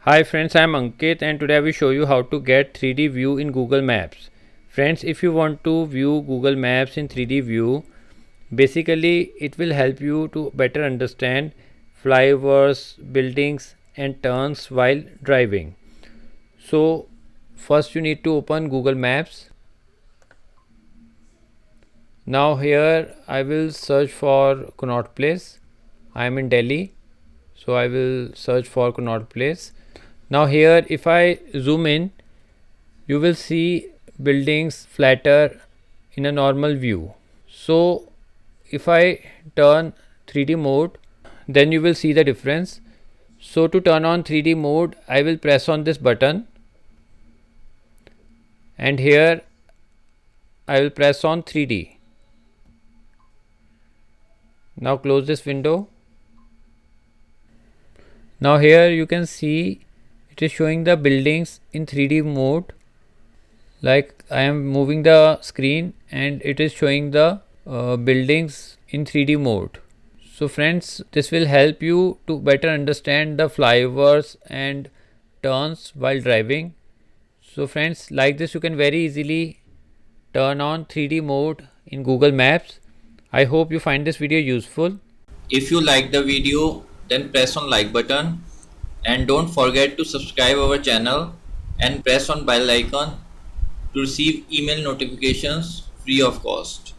Hi friends, I am Ankit and today I will show you how to get 3D view in Google Maps. Friends, if you want to view Google Maps in 3D view, basically it will help you to better understand flyovers, buildings and turns while driving. So first you need to open Google Maps. Now here I will search for Connaught Place. I am in Delhi, so I will search for Connaught Place. Now here if I zoom in, you will see buildings flatter in a normal view. So if I turn 3D mode, then you will see the difference. So to turn on 3D mode, I will press on this button and here I will press on 3D. Now close this window. Now here you can see it is showing the buildings in 3D mode. Like I am moving the screen and it is showing the buildings in 3D mode. So friends, this will help you to better understand the flyovers and turns while driving. So friends, like this you can very easily turn on 3D mode in Google Maps. I hope you find this video useful. If you like the video, then press on like button and don't forget to subscribe our channel and press on bell icon to receive email notifications free of cost.